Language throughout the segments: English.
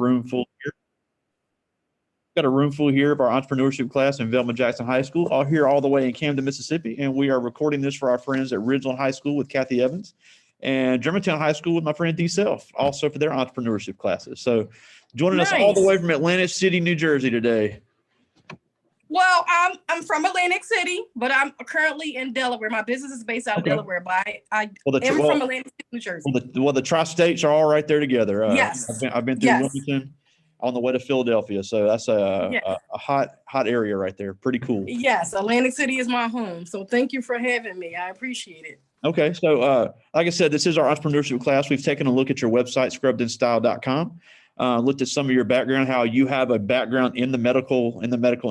room full here. Got a room full here of our entrepreneurship class in Velma Jackson High School, all here all the way in Camden, Mississippi. And we are recording this for our friends at Ridgeland High School with Kathy Evans and Germantown High School with my friend D Self, also for their entrepreneurship classes. So joining us all the way from Atlantic City, New Jersey today. Well, I'm from Atlantic City, but I'm currently in Delaware. My business is based out of Delaware, but I am from Atlantic City, New Jersey. The tri-states are all right there together. Yes. I've been through Wilmington on the way to Philadelphia. So that's a hot area right there. Pretty cool. Yes. Atlantic City is my home. So thank you for having me. I appreciate it. Okay. So like I said, this is our entrepreneurship class. We've taken a look at your website, scrubbedinstyle.com, looked at some of your background, how you have a background in the medical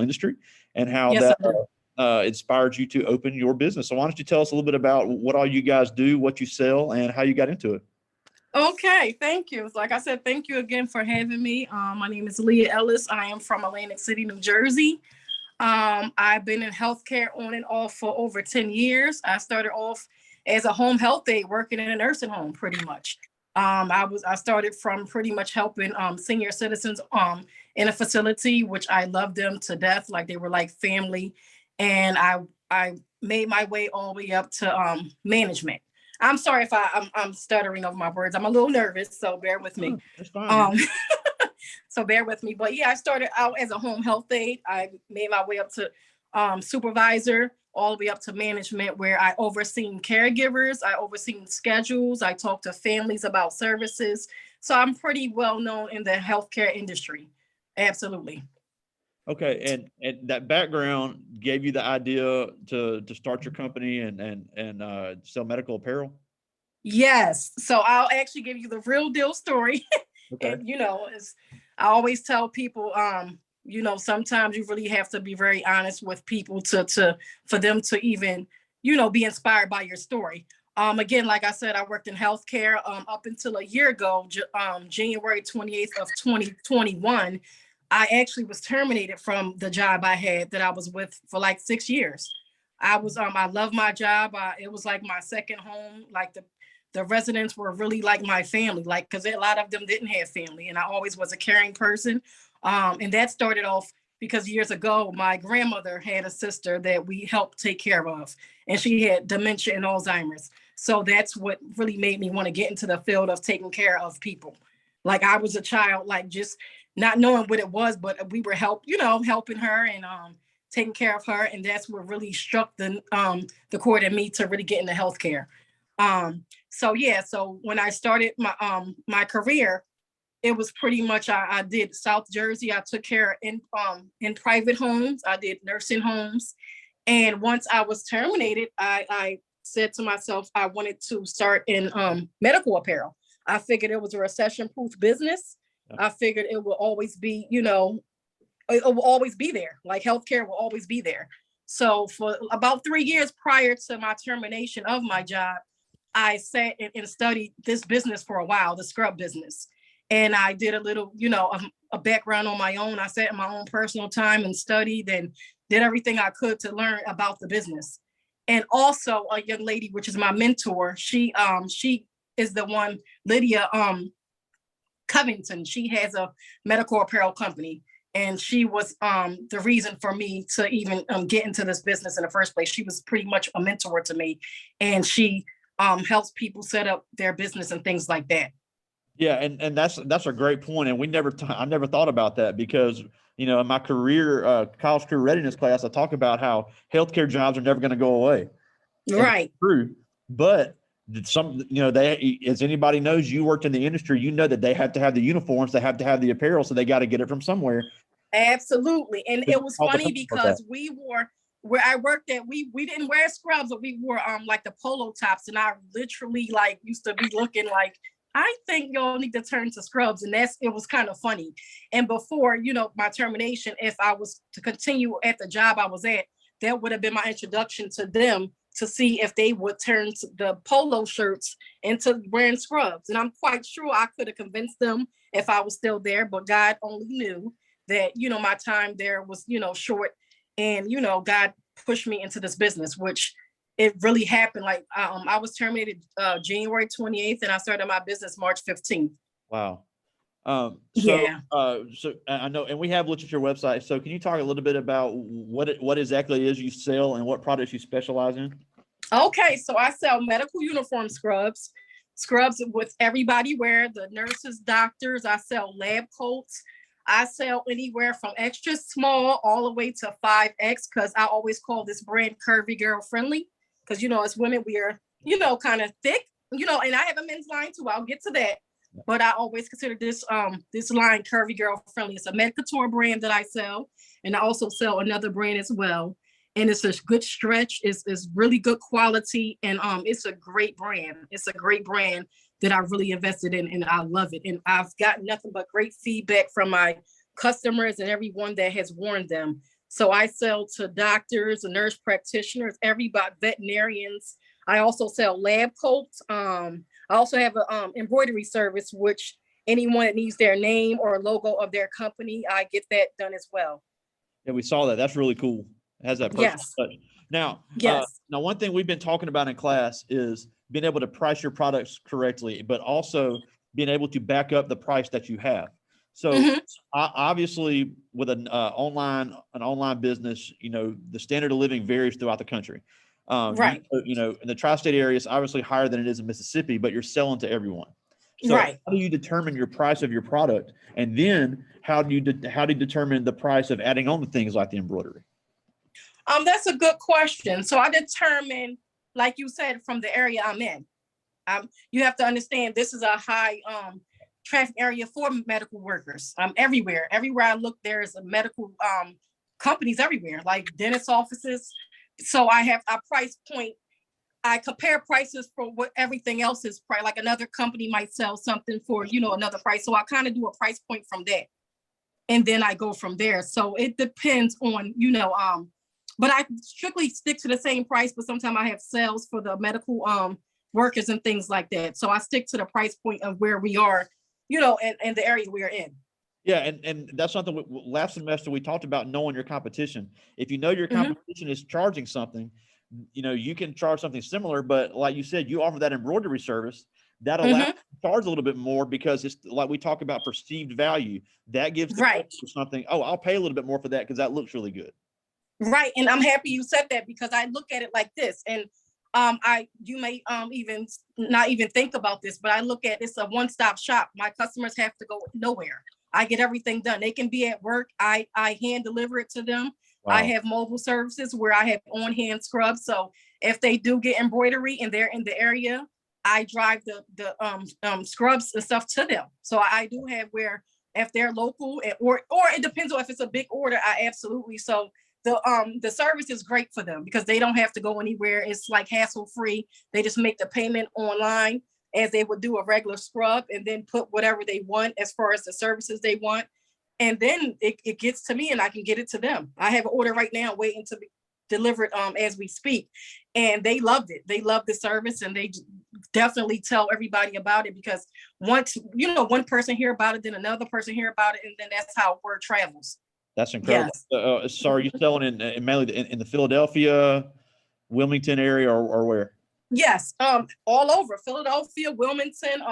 industry and how that inspired you to open your business. So why don't you tell us a little bit about what all you guys do, what you sell, and how you got into it? Okay, thank you. Like I said, thank you again for having me. My name is Leah Ellis. I am from Atlantic City, New Jersey. I've been in healthcare on and off for over 10 years. I started off as a home health aide working in a nursing home pretty much. I started from pretty much helping senior citizens in a facility, which I loved them to death, like they were like family. And I made my way all the way up to management. I'm sorry if I'm stuttering over my words. I'm a little nervous, so bear with me. That's fine. So bear with me. But yeah, I started out as a home health aide. I made my way up to supervisor, all the way up to management, where I overseen caregivers, I overseen schedules, I talked to families about services. So I'm pretty well known in the healthcare industry. Absolutely. Okay, and that background gave you the idea to start your company and sell medical apparel? Yes. So I'll actually give you the real deal story. Okay. And I always tell people, sometimes you really have to be very honest with people for them to even, be inspired by your story. Again, like I said, I worked in healthcare up until a year ago, January 28th of 2021. I actually was terminated from the job I had that I was with for like 6 years. I love my job. It was like my second home. Like the residents were really like my family, like, cause a lot of them didn't have family and I always was a caring person. And that started off because years ago, my grandmother had a sister that we helped take care of, and she had dementia and Alzheimer's. So that's what really made me want to get into the field of taking care of people. Like I was a child, like just not knowing what it was, but we were helping her and taking care of her. And that's what really struck the chord in me to really get into healthcare. So when I started my career, it was pretty much I did South Jersey. I took care in private homes. I did nursing homes. And once I was terminated, I said to myself, I wanted to start in medical apparel. I figured it was a recession-proof business. I figured it will always be, it will always be there. Like healthcare will always be there. So for about 3 years prior to my termination of my job, I sat and studied this business for a while, the scrub business. And I did a little, a background on my own. I sat in my own personal time and studied and did everything I could to learn about the business. And also a young lady, which is my mentor, she is the one, Lydia Covington. She has a medical apparel company. And she was the reason for me to even get into this business in the first place. She was pretty much a mentor to me. And she helps people set up their business and things like that. Yeah, and that's a great point. And I never thought about that because, in my career, college career readiness class, I talk about how healthcare jobs are never going to go away. Right. It's true. But as anybody knows, you worked in the industry, that they have to have the uniforms, they have to have the apparel, so they got to get it from somewhere. Absolutely. And it was funny because where I worked at, we didn't wear scrubs, but we wore like the polo tops. And I literally used to be looking like, I think y'all need to turn to scrubs. And it was kind of funny. And before, my termination, if I was to continue at the job I was at, that would have been my introduction to them to see if they would turn the polo shirts into wearing scrubs. And I'm quite sure I could have convinced them if I was still there, but God only knew that, my time there was, short. And, God pushed me into this business, which it really happened. Like I was terminated January 28th and I started my business March 15th. Wow. Yeah. So I know, and we have looked at your website. So can you talk a little bit about what exactly it is you sell and what products you specialize in? Okay, so I sell medical uniform scrubs, scrubs with everybody wear, the nurses, doctors. I sell lab coats. I sell anywhere from extra small all the way to 5X, because I always call this brand curvy girl friendly. Because, as women, we are, kind of thick, and I have a men's line too. I'll get to that. But I always consider this line curvy girl friendly. It's a Medcouture brand that I sell. And I also sell another brand as well. And it's a good stretch. It's really good quality. And it's a great brand. It's a great brand that I really invested in, and I love it. And I've got nothing but great feedback from my customers and everyone that has worn them. So I sell to doctors and nurse practitioners, everybody, veterinarians. I also sell lab coats. I also have an embroidery service, which anyone that needs their name or logo of their company, I get that done as well. Yeah, we saw that. That's really cool. It has that personal touch. Now, now one thing we've been talking about in class is being able to price your products correctly, but also being able to back up the price that you have. So obviously with an online business, the standard of living varies throughout the country. Right. In the tri-state area, it's obviously higher than it is in Mississippi, but you're selling to everyone. So right. How do you determine your price of your product? And then how do you determine the price of adding on the things like the embroidery? That's a good question. So I determine, like you said, from the area I'm in. You have to understand this is a high traffic area for medical workers. Everywhere I look, there's a medical companies everywhere, like dentist offices. So I price point. I compare prices for what everything else is price. Like another company might sell something for, another price. So I kind of do a price point from that. And then I go from there. So it depends on, but I strictly stick to the same price, but sometimes I have sales for the medical workers and things like that. So I stick to the price point of where we are, and the area we are in. Yeah, and that's something last semester we talked about, knowing your competition. If you know your competition is charging something, you can charge something similar, but like you said, you offer that embroidery service that allows you to charge a little bit more, because it's like we talk about perceived value. That gives the customer something, I'll pay a little bit more for that because that looks really good. Right. And I'm happy you said that, because I look at it like this. And you may even not even think about this, but I look at it's a one-stop shop. My customers have to go nowhere. I get everything done. They can be at work. I hand deliver it to them. Wow. I have mobile services where I have on-hand scrubs. So if they do get embroidery and they're in the area, I drive the scrubs and stuff to them. So I do have where if they're local, or it depends on if it's a big order. I absolutely. So the service is great for them because they don't have to go anywhere. It's like hassle-free. They just make the payment online as they would do a regular scrub, and then put whatever they want as far as the services they want. And then it gets to me and I can get it to them. I have an order right now waiting to be delivered as we speak. And they loved it. They loved the service, and they definitely tell everybody about it, because once, one person hear about it, then another person hear about it, and then that's how word travels. That's incredible. Yes. So are you selling in mainly in the Philadelphia, Wilmington area, or where? Yes, all over Philadelphia, Wilmington,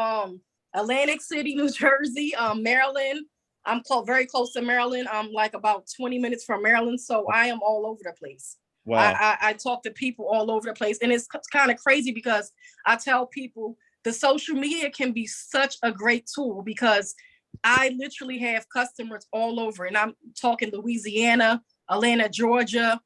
Atlantic City, New Jersey, Maryland. I'm very close to Maryland. I'm like about 20 minutes from Maryland, so I am all over the place. Wow. I talk to people all over the place, and it's kind of crazy because I tell people the social media can be such a great tool, because I literally have customers all over, and I'm talking Louisiana, Atlanta, Georgia,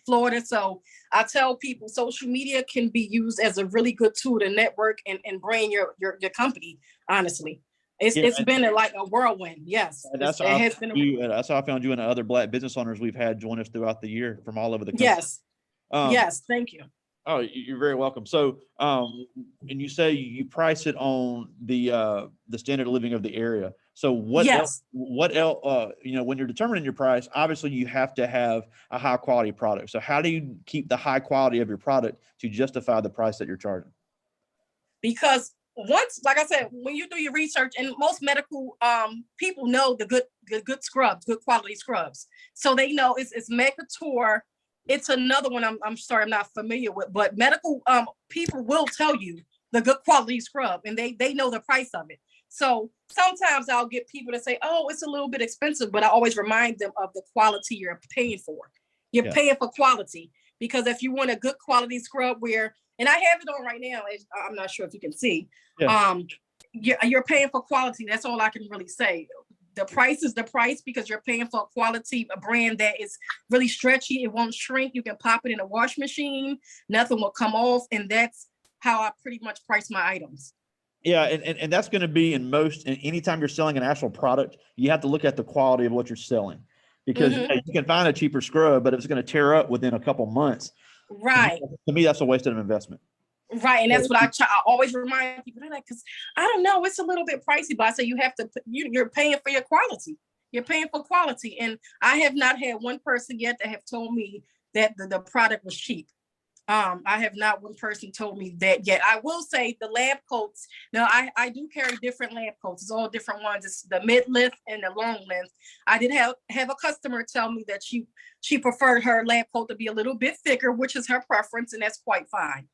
Florida. So I tell people social media can be used as a really good tool to network and brand your company. Honestly, it's been like a whirlwind. Yes, that's how I found you and the other Black business owners we've had join us throughout the year from all over the country. Yes, yes, thank you. Oh, you're very welcome. So, and you say you price it on the standard of living of the area. So what else, when you're determining your price, obviously you have to have a high quality product. So how do you keep the high quality of your product to justify the price that you're charging? Because once, like I said, when you do your research, and most medical people know the good scrubs, good quality scrubs. So they know it's Medcouture. It's another one I'm sorry, I'm not familiar with, but medical people will tell you the good quality scrub, and they know the price of it. So sometimes I'll get people to say, oh, it's a little bit expensive, but I always remind them of the quality you're paying for. You're paying for quality, because if you want a good quality scrub wear, and I have it on right now, I'm not sure if you can see, you're paying for quality. That's all I can really say. The price is the price, because you're paying for a quality, a brand that is really stretchy. It won't shrink. You can pop it in a wash machine. Nothing will come off. And that's how I pretty much price my items. Yeah. And that's going to be anytime you're selling an actual product, you have to look at the quality of what you're selling, because you can find a cheaper scrub, but if it's going to tear up within a couple months, right. To me, that's a waste of investment. Right. And that's what I always remind people. They're like, because I don't know, it's a little bit pricey, but I say you're paying for your quality. You're paying for quality. And I have not had one person yet that have told me that the product was cheap. I have not one person told me that yet. I will say the lab coats. Now I do carry different lab coats. It's all different ones. It's the mid-length and the long length. I did have a customer tell me that she preferred her lab coat to be a little bit thicker, which is her preference, and that's quite fine.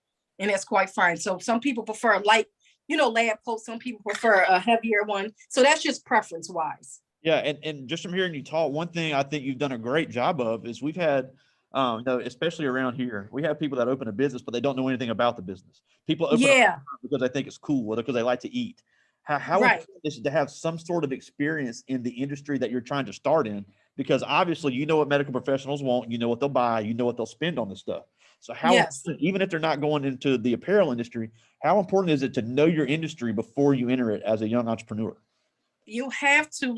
So some people prefer light, lab coats. Some people prefer a heavier one. So that's just preference wise. Yeah. And just from hearing you talk, one thing I think you've done a great job of is we've had, especially around here, we have people that open a business, but they don't know anything about the business. People open up because they think it's cool, or because they like to eat. How important is it to have some sort of experience in the industry that you're trying to start in? Because obviously, you know what medical professionals want, you know what they'll buy, you know what they'll spend on this stuff. So even if they're not going into the apparel industry, how important is it to know your industry before you enter it as a young entrepreneur? You have to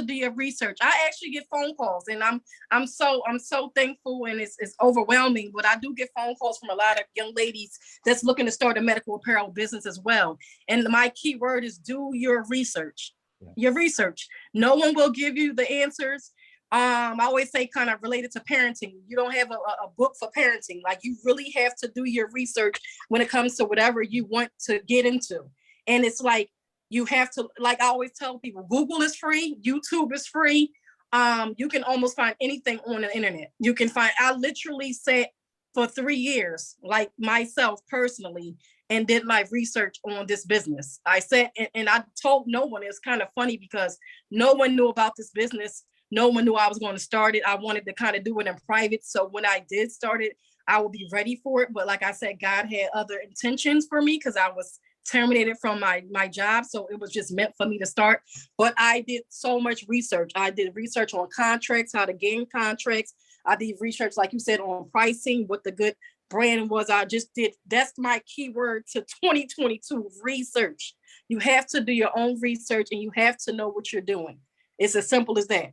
do your research. I actually get phone calls, and I'm so thankful, and it's overwhelming, but I do get phone calls from a lot of young ladies that's looking to start a medical apparel business as well. And my key word is do your research. Your research. No one will give you the answers. I always say, kind of related to parenting, you don't have a book for parenting. Like, you really have to do your research when it comes to whatever you want to get into. And it's like, you have to, like I always tell people, Google is free, YouTube is free. You can almost find anything on the internet. I literally sat for 3 years, like myself personally, and did my research on this business. I sat and I told no one. It's kind of funny because no one knew about this business. No one knew I was going to start it. I wanted to kind of do it in private. So when I did start it, I would be ready for it. But like I said, God had other intentions for me, because I was terminated from my job. So it was just meant for me to start. But I did so much research. I did research on contracts, how to gain contracts. I did research, like you said, on pricing, what the good brand was. That's my keyword to 2022, research. You have to do your own research, and you have to know what you're doing. It's as simple as that.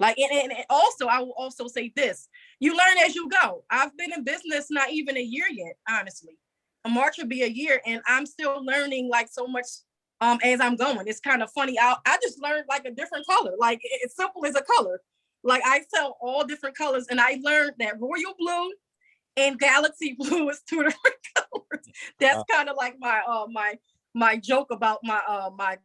Like, and also, I will also say this, you learn as you go. I've been in business not even a year yet, honestly. March will be a year, and I'm still learning like so much as I'm going. It's kind of funny. I just learned like a different color. Like, it's simple as a color. Like, I sell all different colors, and I learned that royal blue and galaxy blue is 2 different colors. That's kind of like my joke about my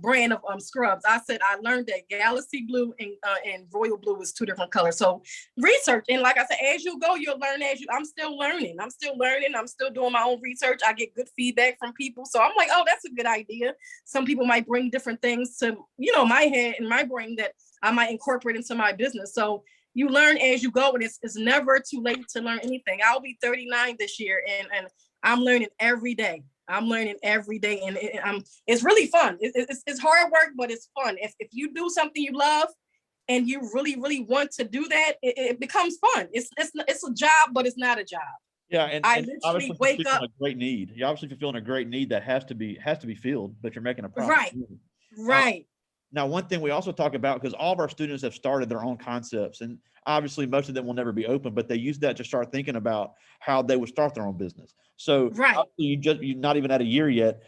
brand of scrubs. I said I learned that galaxy blue and royal blue is 2 different colors. So research, and like I said, as you go, you'll learn I'm still learning. I'm still doing my own research. I get good feedback from people. So I'm like, oh, that's a good idea. Some people might bring different things to, my head and my brain that I might incorporate into my business. So you learn as you go, and it's never too late to learn anything. I'll be 39 this year, and I'm learning every day. And it's really fun. It's hard work, but it's fun. If you do something you love and you really, really want to do that, it becomes fun. It's a job, but it's not a job. Yeah, and I literally wake up. A great need. You're obviously fulfilling a great need that has to be filled, but you're making a profit. Right. Now, one thing we also talk about, because all of our students have started their own concepts, and obviously most of them will never be open, but they use that to start thinking about how they would start their own business. So you're not even at a year yet.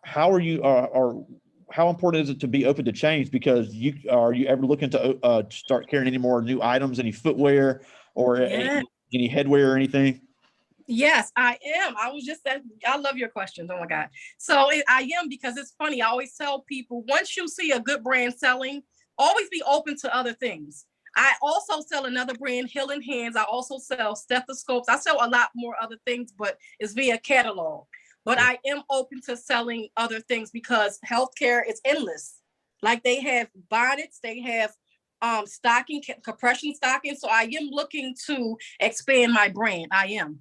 How are you, or how important is it to be open to change? Because are you ever looking to start carrying any more new items, any footwear or any headwear or anything? Yes, I am. I love your questions. Oh my God. So I am, because it's funny. I always tell people, once you see a good brand selling, always be open to other things. I also sell another brand, Healing Hands. I also sell stethoscopes. I sell a lot more other things, but it's via catalog. but Yeah. I am open to selling other things because healthcare is endless. Like they have bonnets, they have stocking, compression stocking. So I am looking to expand my brand. I am.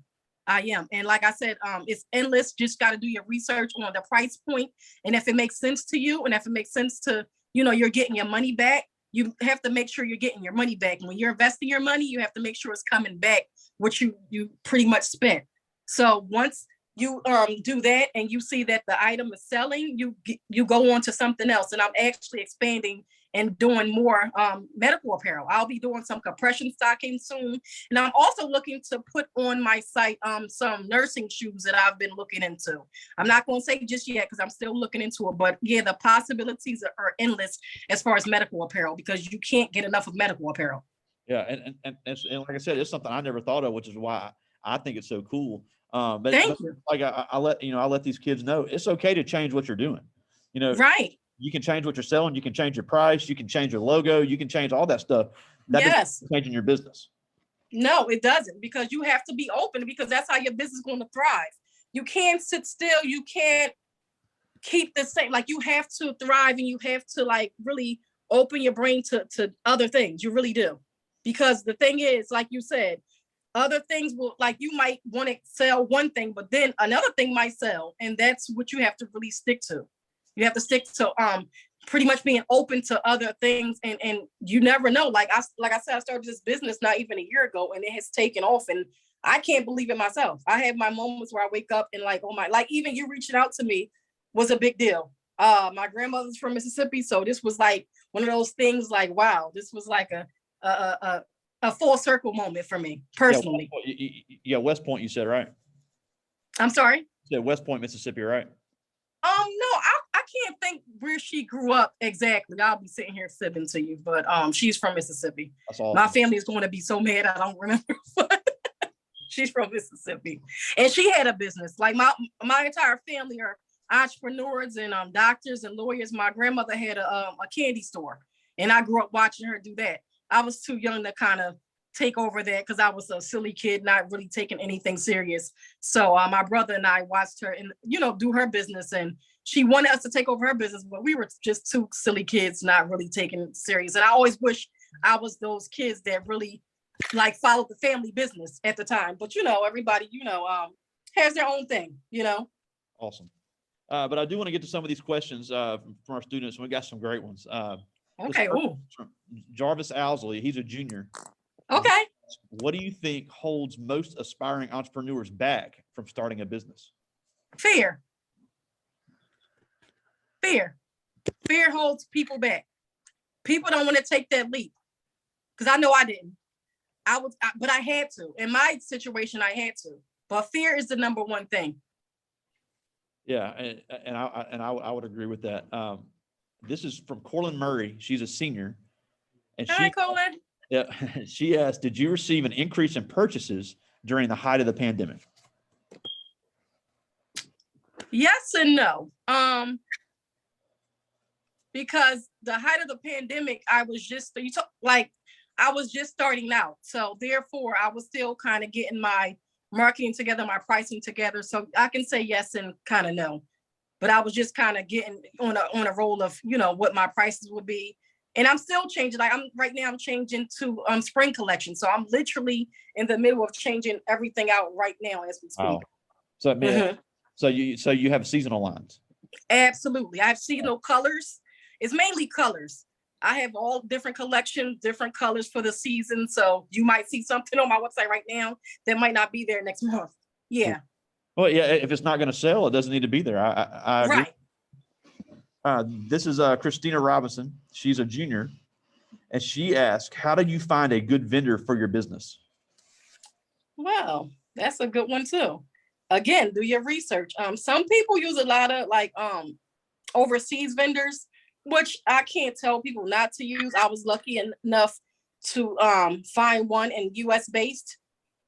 And like I said, it's endless. Just got to do your research on the price point. And if it makes sense to you, and if it makes sense to, you're getting your money back, you have to make sure you're getting your money back. And when you're investing your money, you have to make sure it's coming back what you pretty much spent. So once you do that and you see that the item is selling, you go on to something else. And I'm actually expanding and doing more medical apparel. I'll be doing some compression stocking soon. And I'm also looking to put on my site some nursing shoes that I've been looking into. I'm not going to say just yet because I'm still looking into it, but yeah, the possibilities are endless as far as medical apparel because you can't get enough of medical apparel. Yeah, and like I said, it's something I never thought of, which is why I think it's so cool. But Thank you. like I let these kids know it's okay to change what you're doing. Right. You can change what you're selling. You can change your price. You can change your logo. You can change all that stuff. That Yes. changing your business. No, it doesn't, because you have to be open because that's how your business is going to thrive. You can't sit still. You can't keep the same. Like you have to thrive and you have to like really open your brain to other things. You really do. Because the thing is, like you said, other things will, like you might want to sell one thing, but then another thing might sell. And that's what you have to really stick to. You have to stick to pretty much being open to other things. And you never know. Like I said, I started this business not even a year ago and it has taken off. And I can't believe it myself. I have my moments where I wake up and like, oh my, like even you reaching out to me was a big deal. My grandmother's from Mississippi. So this was like one of those things like, wow, this was like a full circle moment for me personally. Yeah, West Point, you said, right? I'm sorry? You said West Point, Mississippi, right? No, I can't think where she grew up exactly. I'll be sitting here fibbing to you, but she's from Mississippi. That's awesome. My family is going to be so mad I don't remember. She's from Mississippi, and she had a business. Like my entire family are entrepreneurs and doctors and lawyers. My grandmother had a candy store, and I grew up watching her do that. I was too young to kind of take over that because I was a silly kid, not really taking anything serious. So my brother and I watched her and, do her business, and she wanted us to take over her business, but we were just two silly kids, not really taking it serious. And I always wish I was those kids that really like followed the family business at the time. But, everybody, has their own thing, Awesome. But I do want to get to some of these questions from our students. We got some great ones. Okay. Jarvis Owsley, he's a junior. Okay. What do you think holds most aspiring entrepreneurs back from starting a business? Fear. Fear holds people back. People don't want to take that leap because I know I didn't. But I had to. In my situation, I had to. But fear is the number one thing. Yeah, and I would agree with that. This is from Corlin Murray. She's a senior. And Hi, Corlin. Yeah, she asked, did you receive an increase in purchases during the height of the pandemic? Yes and no. Because the height of the pandemic, I was just starting out. So therefore, I was still kind of getting my marketing together, my pricing together. So I can say yes and kind of no. But I was just kind of getting on a roll of, what my prices would be. And I'm still changing. Like I'm changing to spring collection. So I'm literally in the middle of changing everything out right now as we speak. Oh. So you have seasonal lines. Absolutely. I have seasonal colors. It's mainly colors. I have all different collections, different colors for the season. So you might see something on my website right now that might not be there next month. Yeah. Well, yeah, if it's not going to sell, it doesn't need to be there. I agree. Right. This is Christina Robinson. She's a junior, and she asked, how do you find a good vendor for your business? Well, that's a good one too. Again, do your research. Some people use a lot of overseas vendors, which I can't tell people not to use. I was lucky enough to find one in US based,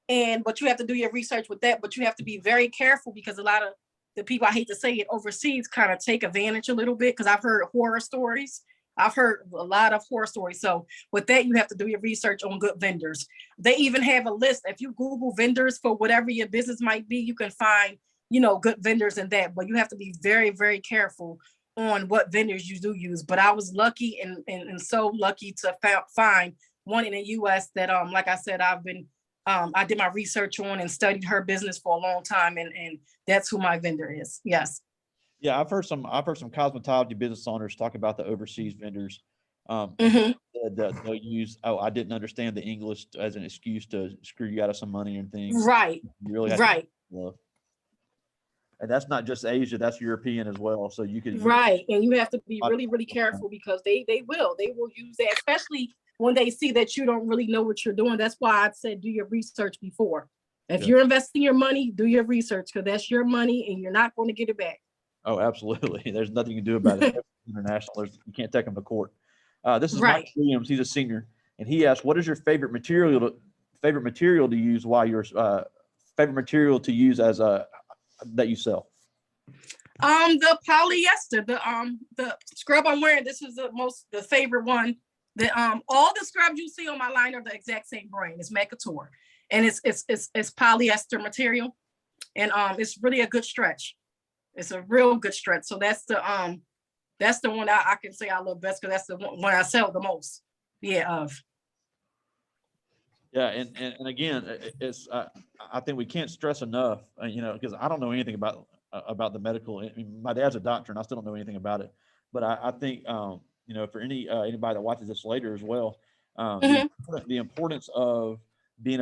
but you have to do your research with that. But you have to be very careful because a lot of the people, I hate to say it, overseas kind of take advantage a little bit because I've heard horror stories. I've heard a lot of horror stories. So with that, you have to do your research on good vendors. They even have a list. If you Google vendors for whatever your business might be, you can find good vendors and that, but you have to be very, very careful on what vendors you do use. But I was lucky and so lucky to find one in the US that, like I said, I did my research on and studied her business for a long time. And that's who my vendor is. Yes. Yeah. I've heard some cosmetology business owners talk about the overseas vendors. Mhm. That they'll use, oh, I didn't understand the English as an excuse to screw you out of some money and things. Right. You really have Right. to, and that's not just Asia, that's European as well. So you could, Right. And you have to be really, really careful because they will use that, especially when they see that you don't really know what you're doing. That's why I said do your research before. If Yeah. you're investing your money, do your research, because that's your money and you're not going to get it back. Oh, absolutely. There's nothing you can do about it. International, you can't take them to court. This is Right. Mike Williams. He's a senior, and he asked, "What is your favorite material to use while you're favorite material to use as that you sell?" The polyester, the scrub I'm wearing. This is the favorite one. All the scrubs you see on my line are the exact same brand. It's Mercator, and it's polyester material, and it's really a good stretch. It's a real good stretch. So that's the one I can say I love best, because that's the one I sell the most. Yeah. Yeah, and again, it's I think we can't stress enough, because I don't know anything about the medical. I mean, my dad's a doctor, and I still don't know anything about it. But I think for anybody that watches this later as well, the importance of being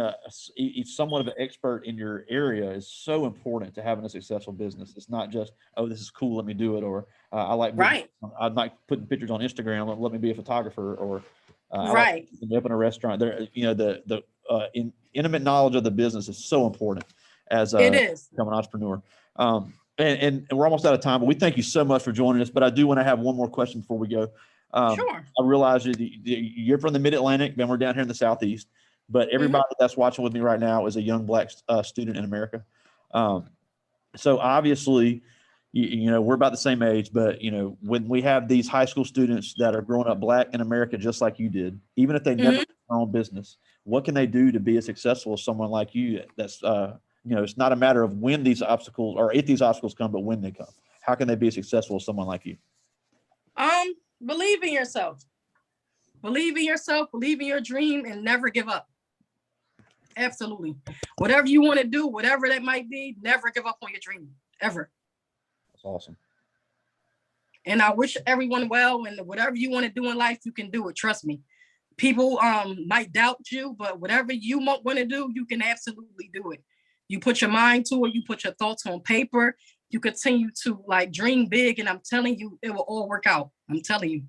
somewhat of an expert in your area is so important to having a successful business. It's not just, oh, this is cool, let me do it, or I like putting pictures on Instagram, let me be a photographer, or I like to open a restaurant. There, the intimate knowledge of the business is so important as it is. become an entrepreneur. And we're almost out of time, but we thank you so much for joining us. But I do want to have one more question before we go. Sure. I realize you're from the Mid-Atlantic, then we're down here in the Southeast. But everybody that's watching with me right now is a young Black student in America. So obviously, we're about the same age, but when we have these high school students that are growing up Black in America, just like you did, even if they never have their own business, what can they do to be as successful as someone like you? That's it's not a matter of when these obstacles, or if these obstacles come, but when they come. How can they be as successful as someone like you? Believe in yourself. Believe in yourself. Believe in your dream, and never give up. Absolutely. Whatever you want to do, whatever that might be, never give up on your dream, ever. That's awesome. And I wish everyone well, and whatever you want to do in life, you can do it. Trust me. People might doubt you, but whatever you want to do, you can absolutely do it. You put your mind to it, you put your thoughts on paper, you continue to dream big, and I'm telling you, it will all work out. I'm telling you.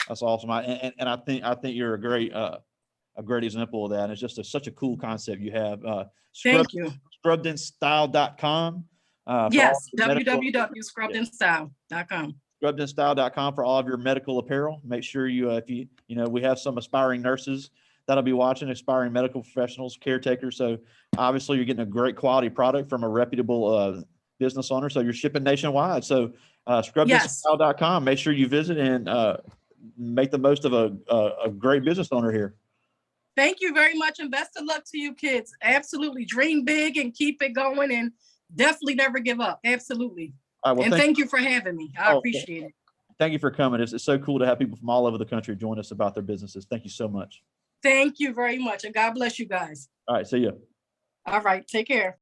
That's awesome. I think you're a great example of that. And it's just such a cool concept you have. Thank you. Scrubbedinstyle.com. Yes, www.scrubbedinstyle.com. Scrubbedinstyle.com for all of your medical apparel. Make sure we have some aspiring nurses that'll be watching, aspiring medical professionals, caretakers. So obviously you're getting a great quality product from a reputable business owner. So you're shipping nationwide. So scrubbedinstyle.com. Make sure you visit and make the most of a great business owner here. Thank you very much, and best of luck to you kids. Absolutely. Dream big and keep it going, and definitely never give up. Absolutely. And thank you for having me. I appreciate it. Thank you for coming. It's so cool to have people from all over the country join us about their businesses. Thank you so much. Thank you very much, and God bless you guys. All right. See you. All right. Take care.